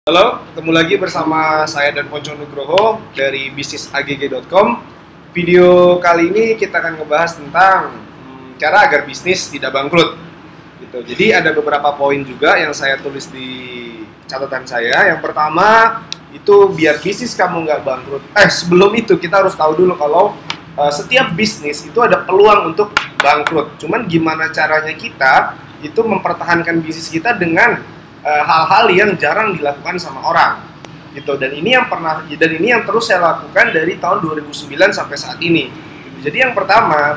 Halo, ketemu lagi bersama saya dan Ponco Nugroho dari bisnisagg.com. Video kali ini kita akan ngebahas tentang cara agar bisnis tidak bangkrut. Gitu. Jadi ada beberapa poin juga yang saya tulis di catatan saya. Yang pertama itu biar bisnis kamu nggak bangkrut. Sebelum itu kita harus tahu dulu kalau setiap bisnis itu ada peluang untuk bangkrut. Cuman gimana caranya kita itu mempertahankan bisnis kita dengan hal-hal yang jarang dilakukan sama orang gitu. Dan ini yang terus saya lakukan dari tahun 2009 sampai saat ini gitu. Jadi yang pertama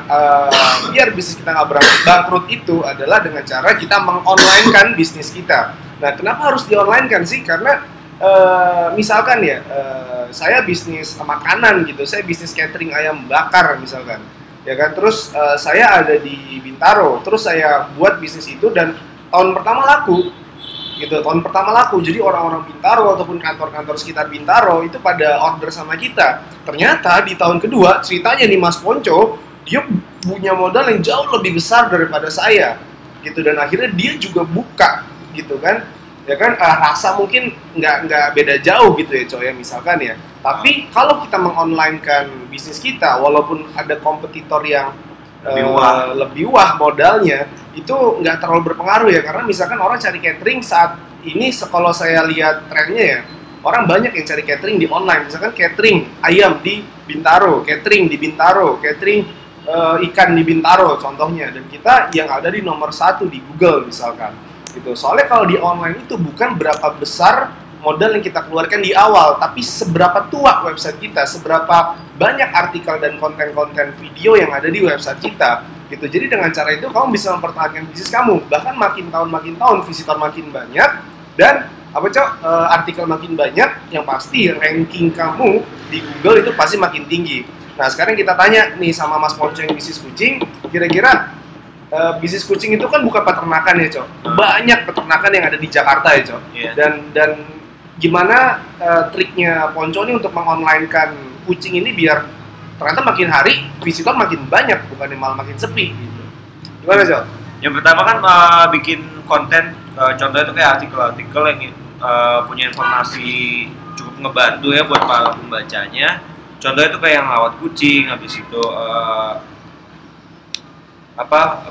biar bisnis kita nggak bangkrut itu adalah dengan cara kita mengonlinekan bisnis kita. Nah, kenapa harus di-online-kan sih? Karena misalkan ya saya bisnis makanan gitu, saya bisnis catering ayam bakar misalkan ya kan, terus saya ada di Bintaro, terus saya buat bisnis itu dan tahun pertama laku gitu, jadi orang-orang Bintaro ataupun kantor-kantor sekitar Bintaro itu pada order sama kita. Ternyata di tahun kedua ceritanya nih Mas Ponco, dia punya modal yang jauh lebih besar daripada saya gitu, dan akhirnya dia juga buka gitu kan, ya kan, rasa mungkin nggak beda jauh gitu ya coy ya misalkan ya. Tapi kalau kita mengonlinekan bisnis kita, walaupun ada kompetitor yang lebih wah modalnya, itu nggak terlalu berpengaruh ya, karena misalkan orang cari catering saat ini, kalau saya lihat trennya ya, orang banyak yang cari catering di online, misalkan catering ayam di Bintaro, catering di Bintaro, catering ikan di Bintaro contohnya, dan kita yang ada di nomor 1 di Google misalkan gitu. Soalnya kalau di online itu bukan berapa besar modal yang kita keluarkan di awal, tapi seberapa tua website kita, seberapa banyak artikel dan konten-konten video yang ada di website kita gitu. Jadi dengan cara itu kamu bisa mempertahankan bisnis kamu, bahkan makin tahun visitor makin banyak, dan artikel makin banyak, yang pasti ranking kamu di Google itu pasti makin tinggi. Nah, sekarang kita tanya nih sama Mas Ponco yang bisnis kucing, kira-kira bisnis kucing itu kan bukan peternakan ya, Cok. Banyak peternakan yang ada di Jakarta ya, Cok. Yeah. Dan gimana triknya Ponco nih untuk mengonlinekan kucing ini biar ternyata makin hari visitor makin banyak, bukan malah makin sepi gitu. Gimana, Cok? Yang pertama kan bikin konten, contohnya itu kayak artikel-artikel yang punya informasi cukup ngebantu ya buat para pembacanya. Contohnya itu kayak yang rawat kucing, habis itu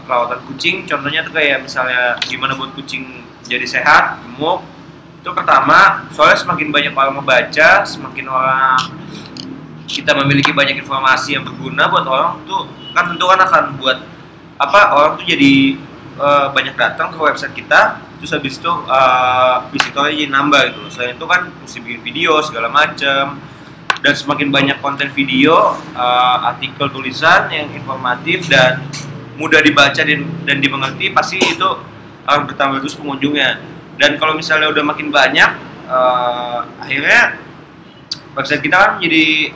perawatan kucing, contohnya tuh kayak misalnya gimana buat kucing jadi sehat, gemuk. Itu pertama, soalnya semakin banyak orang membaca, semakin orang kita memiliki banyak informasi yang berguna buat orang tuh kan tentu kan akan buat orang tuh jadi banyak datang ke website kita, terus habis itu visitornya jadi nambah gitu. Selain itu kan mesti bikin video segala macam, dan semakin banyak konten video, artikel, tulisan yang informatif dan mudah dibaca dan dimengerti, pasti itu akan bertambah terus pengunjungnya. Dan kalau misalnya udah makin banyak, akhirnya website kita kan menjadi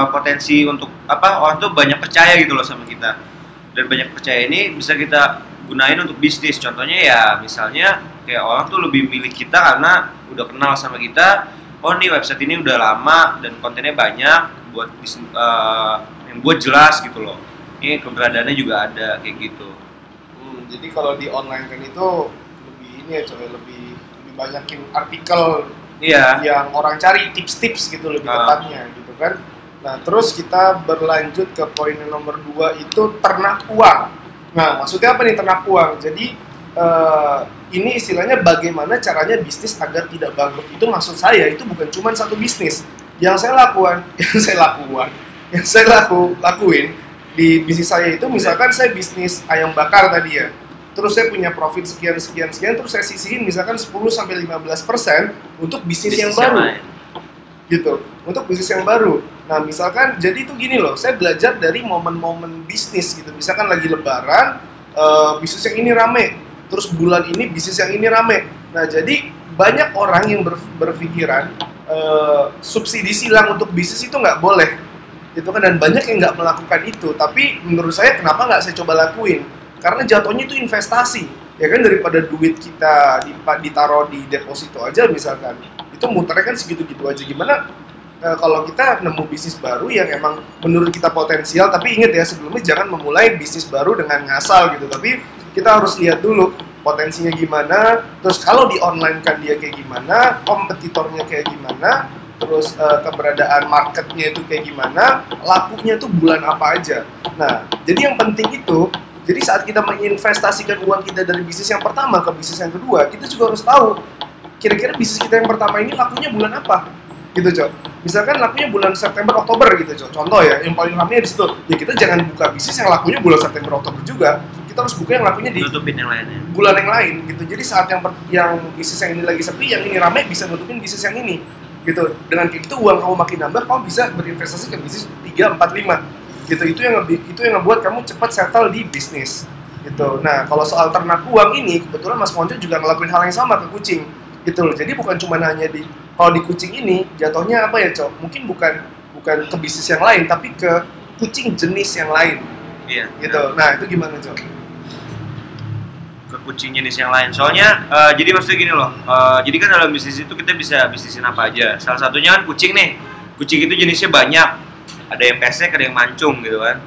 potensi untuk orang tuh banyak percaya gitu loh sama kita, dan banyak percaya ini bisa kita gunain untuk bisnis. Contohnya ya misalnya kayak orang tuh lebih milih kita karena udah kenal sama kita, oh nih website ini udah lama dan kontennya banyak, buat yang buat jelas gitu loh, ini keberadaannya juga ada kayak gitu. Jadi kalau di online kan itu lebih ini ya coba, lebih banyakin artikel yang orang cari, tips-tips gitu lebih tepatnya gitu kan. Nah, terus kita berlanjut ke poin nomor 2 itu ternak uang. Nah, maksudnya apa nih ternak uang? Jadi ini istilahnya bagaimana caranya bisnis agar tidak bangkrut. Itu maksud saya itu bukan cuma satu bisnis. Yang saya lakuin di bisnis saya itu, misalkan saya bisnis ayam bakar tadi ya, terus saya punya profit sekian, terus saya sisihin misalkan 10-15% untuk bisnis yang baru gitu, untuk bisnis yang baru. Nah, misalkan jadi itu gini loh, saya belajar dari momen-momen bisnis gitu. Misalkan lagi lebaran, bisnis yang ini rame, terus bulan ini bisnis yang ini rame. Nah, jadi banyak orang yang berpikiran subsidi silang untuk bisnis itu nggak boleh gitu kan, dan banyak yang nggak melakukan itu. Tapi menurut saya kenapa nggak saya coba lakuin, karena jatuhnya itu investasi ya kan, daripada duit kita ditaruh di deposito aja misalkan, itu muternya kan segitu-gitu aja. Gimana kalau kita nemu bisnis baru yang emang menurut kita potensial, tapi ingat ya sebelumnya jangan memulai bisnis baru dengan ngasal gitu, tapi kita harus lihat dulu potensinya gimana, terus kalau di online kan dia kayak gimana, kompetitornya kayak gimana, terus keberadaan marketnya itu kayak gimana, lakunya tuh bulan apa aja. Nah, jadi yang penting itu, jadi saat kita menginvestasikan uang kita dari bisnis yang pertama ke bisnis yang kedua, kita juga harus tahu kira-kira bisnis kita yang pertama ini lakunya bulan apa, gitu Cok. Misalkan lakunya bulan September Oktober gitu Cok. Contoh ya, yang paling ramai di situ. Ya kita jangan buka bisnis yang lakunya bulan September Oktober juga. Kita harus buka yang lakunya di nutupin yang lainnya. Bulan yang lain gitu. Jadi saat yang bisnis yang ini lagi sepi, yang ini ramai bisa nutupin bisnis yang ini. Gitu. Dengan kayak gitu uang kamu makin nambah, kamu bisa berinvestasi ke bisnis 3, 4, 5. Gitu. Itu yang ngebuat kamu cepat settle di bisnis. Gitu. Nah, kalau soal ternak uang ini, kebetulan Mas Monjo juga ngelakuin hal yang sama ke kucing. Gitu loh. Jadi bukan cuma hanya kalau di kucing ini jatuhnya apa ya, Cok? Mungkin bukan ke bisnis yang lain, tapi ke kucing jenis yang lain. Iya. Gitu. Nah, itu gimana, Cok? Ke kucing jenis yang lain. Soalnya jadi maksudnya gini loh. Jadi kan dalam bisnis itu kita bisa bisnisin apa aja. Salah satunya kan kucing nih. Kucing itu jenisnya banyak. Ada yang pesek, ada yang mancung gitu kan.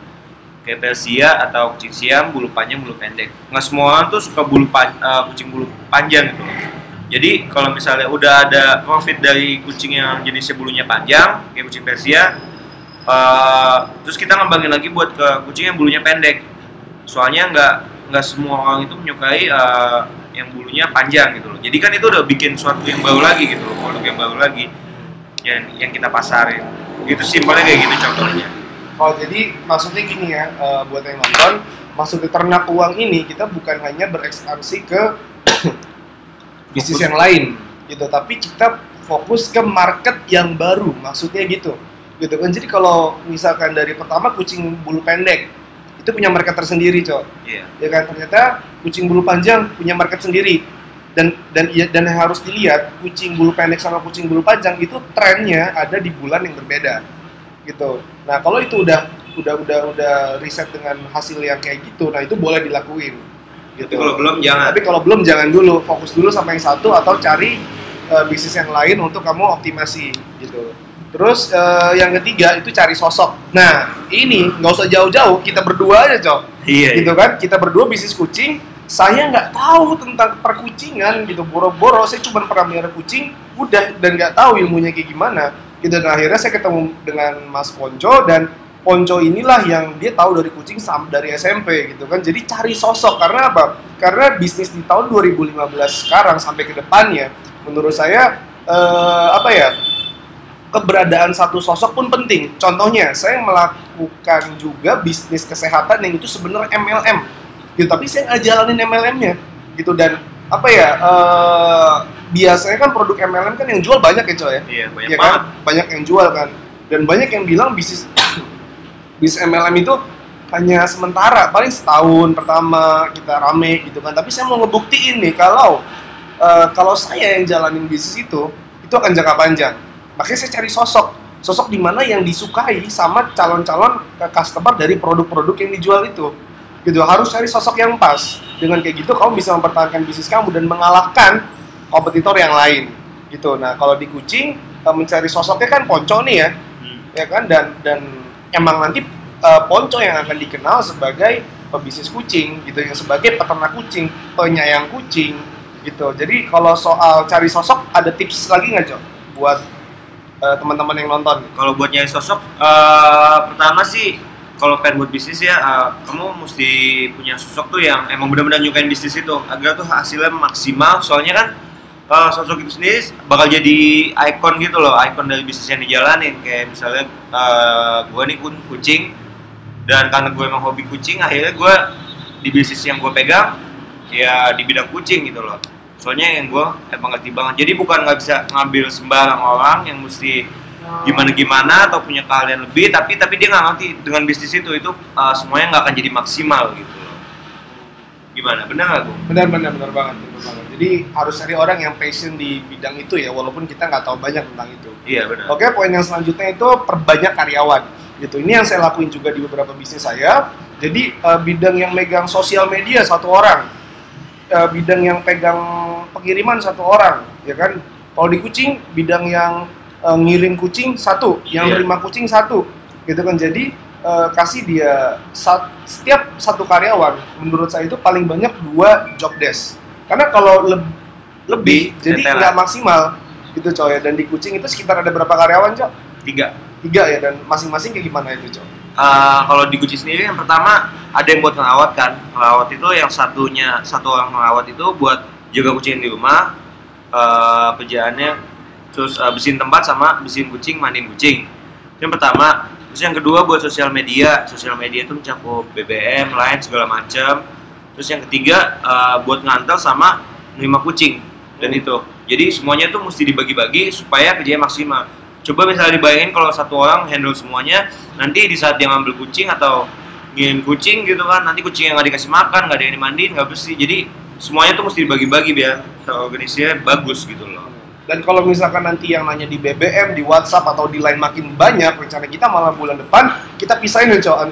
Kayak Persia atau kucing siam, bulu panjang, bulu pendek. Nggak semua orang tuh suka kucing bulu panjang gitu loh. Jadi kalau misalnya udah ada profit dari kucing yang jenisnya bulunya panjang, kayak kucing Persia, terus kita ngembangin lagi buat ke kucing yang bulunya pendek. Soalnya nggak semua orang itu menyukai yang bulunya panjang gitu loh. Jadi kan itu udah bikin suatu yang baru lagi gitu loh, produk yang baru lagi yang kita pasarin. Itu simpelnya kayak gitu contohnya. Oh, jadi maksudnya gini ya, buat yang nonton, maksud ternak uang ini kita bukan hanya berekspansi ke bisnis yang lain gitu, tapi kita fokus ke market yang baru, maksudnya gitu kan. Jadi kalau misalkan dari pertama kucing bulu pendek itu punya market tersendiri, Cok. Iya. Ya kan, ternyata kucing bulu panjang punya market sendiri, dan yang harus dilihat kucing bulu pendek sama kucing bulu panjang itu trennya ada di bulan yang berbeda gitu. Nah, kalau itu udah riset dengan hasil yang kayak gitu, nah itu boleh dilakuin. Gitu. Tapi kalau belum jangan. Tapi kalau belum jangan dulu, fokus dulu sama yang satu atau cari bisnis yang lain untuk kamu optimasi gitu. Terus yang ketiga itu cari sosok. Nah ini nggak usah jauh-jauh, kita berdua aja Cok. Iya. Gitu kan, kita berdua bisnis kucing. Saya nggak tahu tentang perkucingan gitu, boro-boro saya cuma pernah melihara kucing, udah, dan nggak tahu ilmunya kayak gimana. Gitu. Dan akhirnya saya ketemu dengan Mas Ponco, dan Ponco inilah yang dia tahu dari kucing dari SMP gitu kan. Jadi cari sosok, karena apa? Karena bisnis di tahun 2015 sekarang sampai ke depannya, menurut saya keberadaan satu sosok pun penting. Contohnya, saya melakukan juga bisnis kesehatan yang itu sebenarnya MLM, gitu. Tapi saya nggak jalanin MLM-nya, gitu. Dan biasanya kan produk MLM kan yang jual banyak ya Coy ya. Iya, banyak ya banget. Kan? Banyak yang jual kan. Dan banyak yang bilang bisnis MLM itu hanya sementara, paling setahun pertama kita rame gitu kan. Tapi saya mau ngebuktiin nih kalau saya yang jalanin bisnis itu akan jangka panjang. Makanya saya cari sosok di mana yang disukai sama calon-calon customer dari produk-produk yang dijual itu. Gitu, harus cari sosok yang pas. Dengan kayak gitu kamu bisa mempertahankan bisnis kamu dan mengalahkan kompetitor yang lain. Gitu. Nah, kalau di kucing mencari sosoknya kan Ponco nih ya. Ya kan, dan emang nanti Ponco yang akan dikenal sebagai pebisnis kucing gitu, yang sebagai peternak kucing, penyayang kucing gitu. Jadi kalau soal cari sosok, ada tips lagi nggak Jo buat teman-teman yang nonton? Kalau buat nyari sosok, pertama sih kalau pengen buat bisnis ya, kamu mesti punya sosok tuh yang emang benar-benar nyukain bisnis itu, agar tuh hasilnya maksimal. Soalnya kan sosok itu sendiri bakal jadi ikon gitu loh, ikon dari bisnis yang dijalanin. Kayak misalnya gue nih kucing, dan karena gue emang hobi kucing, akhirnya gue di bisnis yang gue pegang ya di bidang kucing gitu loh. Soalnya yang gue emang ngerti banget, jadi bukan nggak bisa ngambil sembarang orang yang mesti gimana atau punya keahlian lebih, tapi dia nggak ngerti dengan bisnis itu semuanya nggak akan jadi maksimal gitu loh. Gimana, benar nggak Bung? Benar banget. Jadi harus cari orang yang passion di bidang itu ya, walaupun kita nggak tahu banyak tentang itu. Iya benar. Oke, poin yang selanjutnya itu perbanyak karyawan. Gitu. Ini yang saya lakuin juga di beberapa bisnis saya. Jadi bidang yang megang sosial media satu orang, bidang yang pegang pengiriman satu orang, ya kan? Kalau di kucing, bidang yang ngirim kucing satu, yang nerima kucing satu, gitu kan? Jadi kasih dia setiap satu karyawan, menurut saya itu paling banyak 2 job desk. Karena kalau lebih jadi Keteteran. nggak maksimal gitu coy. Dan di Kucing itu sekitar ada berapa karyawan coy? 3 ya, dan masing-masing kayak gimana itu coy? Kalau di Gucci sendiri yang pertama ada yang buat ngelawat kan. Ngelawat itu yang satu orang ngelawat itu buat jaga kucing di rumah, kerjaannya terus bersihin tempat sama bersihin kucing, mandiin kucing. Itu yang pertama. Terus yang kedua buat sosial media itu mencakup BBM, Line segala macam. Terus yang ketiga buat ngantar sama nerima kucing dan itu. Jadi semuanya tuh mesti dibagi-bagi supaya kerjanya maksimal. Coba misalnya dibayangin kalau satu orang handle semuanya, nanti di saat dia ngambil kucing atau ngirim kucing gitu kan, nanti kucing yang nggak dikasih makan, nggak ada yang dimandiin, nggak bersih. Jadi semuanya tuh mesti dibagi-bagi biar terorganisirnya bagus gitu loh. Dan kalau misalkan nanti yang nanya di BBM, di WhatsApp atau di Line makin banyak, rencana kita malah bulan depan kita pisahin nih coy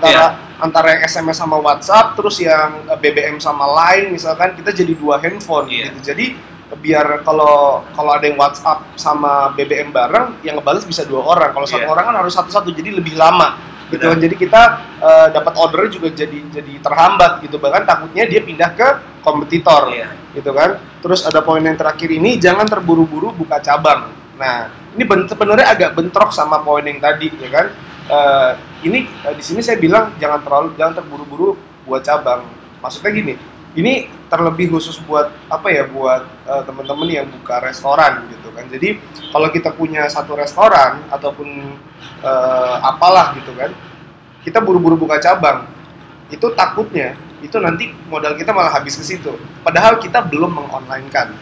antara yang SMS sama WhatsApp, terus yang BBM sama Line misalkan kita jadi 2 handphone gitu. Jadi biar kalau ada yang WhatsApp sama BBM bareng, yang ngebales bisa 2 orang. Kalau satu orang kan harus satu-satu, jadi lebih lama gitu kan. Jadi kita dapat ordernya juga jadi terhambat gitu. Bahkan takutnya dia pindah ke kompetitor gitu kan. Terus ada poin yang terakhir ini, jangan terburu-buru buka cabang. Nah, ini sebenarnya agak bentrok sama poin yang tadi ya kan. Ini di sini saya bilang jangan terburu-buru buat cabang. Maksudnya gini, ini terlebih khusus buat buat teman-teman yang buka restoran gitu kan. Jadi kalau kita punya satu restoran ataupun apalah gitu kan, kita buru-buru buka cabang, itu takutnya itu nanti modal kita malah habis ke situ. Padahal kita belum mengonline-kan,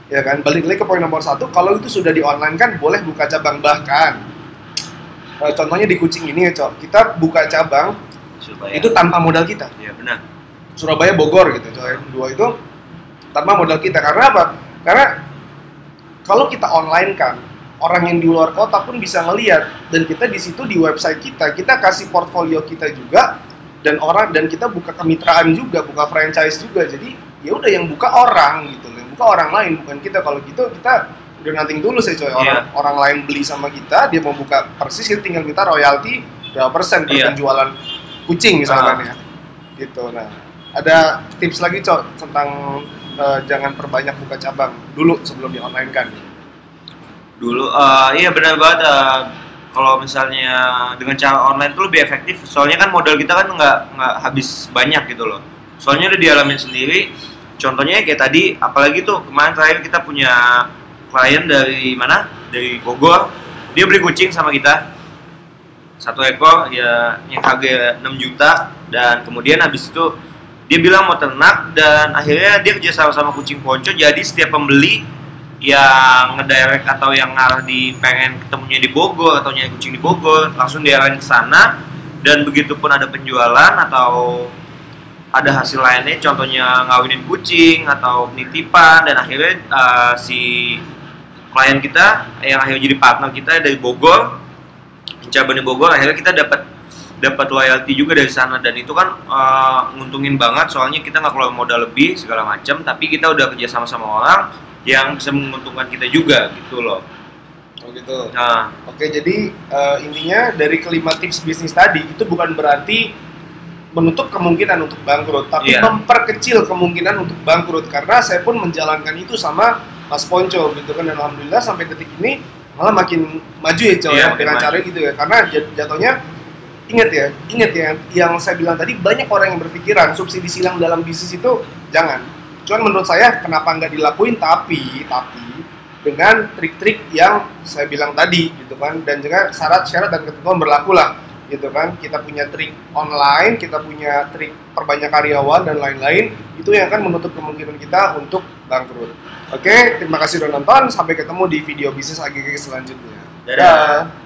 ya kan. Balik lagi ke poin nomor 1, kalau itu sudah di-online-kan boleh buka cabang. Bahkan contohnya di Kucing ini ya cok, kita buka cabang itu tanpa modal kita. Iya benar. Surabaya, Bogor gitu coy, 2 itu tanpa modal kita. Karena apa? Karena kalau kita online kan, orang yang di luar kota pun bisa ngelihat, dan kita di situ di website kita kasih portfolio kita juga, dan kita buka kemitraan juga, buka franchise juga. Jadi ya udah yang buka orang gitu, yang buka orang lain bukan kita. Kalau gitu kita udah nanting dulu sih coy. Orang lain beli sama kita, dia mau buka persis, kita tinggal minta royalti berapa persen per penjualan kucing misalkan ya gitu. Nah, ada tips lagi cok tentang jangan perbanyak buka cabang dulu sebelum di online kan? Dulu, iya benar banget. Kalau misalnya dengan cara online tuh lebih efektif. Soalnya kan modal kita kan nggak habis banyak gitu loh. Soalnya udah dialamin sendiri. Contohnya kayak tadi, apalagi tuh kemarin terakhir kita punya klien dari mana? Dari Bogor. Dia beli kucing sama kita 1 ekor ya, yang harga 6 juta. Dan kemudian habis itu dia bilang mau ternak, dan akhirnya dia kerja sama kucing ponco. Jadi setiap pembeli yang ngedirect atau yang ngarah di pengen ketemunya di Bogor atau nyari kucing di Bogor, langsung diarahin ke sana. Dan begitu pun ada penjualan atau ada hasil lainnya, contohnya ngawinin kucing atau penitipan, dan akhirnya si klien kita yang akhirnya jadi partner kita dari Bogor, cabang di Bogor, akhirnya kita dapat loyalty juga dari sana. Dan itu kan nguntungin banget, soalnya kita nggak keluar modal lebih segala macam, tapi kita udah kerja sama orang yang bisa menguntungkan kita juga gitu loh. Oh gitu. Nah, oke, jadi intinya dari kelima tips bisnis tadi itu bukan berarti menutup kemungkinan untuk bangkrut, tapi memperkecil kemungkinan untuk bangkrut. Karena saya pun menjalankan itu sama Mas Ponco gitu kan, dan alhamdulillah sampai detik ini malah makin maju ya coy dengan cara gitu ya. Karena jatuhnya ingat ya yang saya bilang tadi, banyak orang yang berpikiran subsidi silang dalam bisnis itu jangan. Cuman menurut saya kenapa nggak dilakuin, tapi dengan trik-trik yang saya bilang tadi gitu kan, dan juga syarat-syarat dan ketentuan berlaku lah gitu kan. Kita punya trik online, kita punya trik perbanyak karyawan dan lain-lain, itu yang akan menutup kemungkinan kita untuk bangkrut. Oke, terima kasih udah nonton, sampai ketemu di video bisnis AGG selanjutnya. Dadah.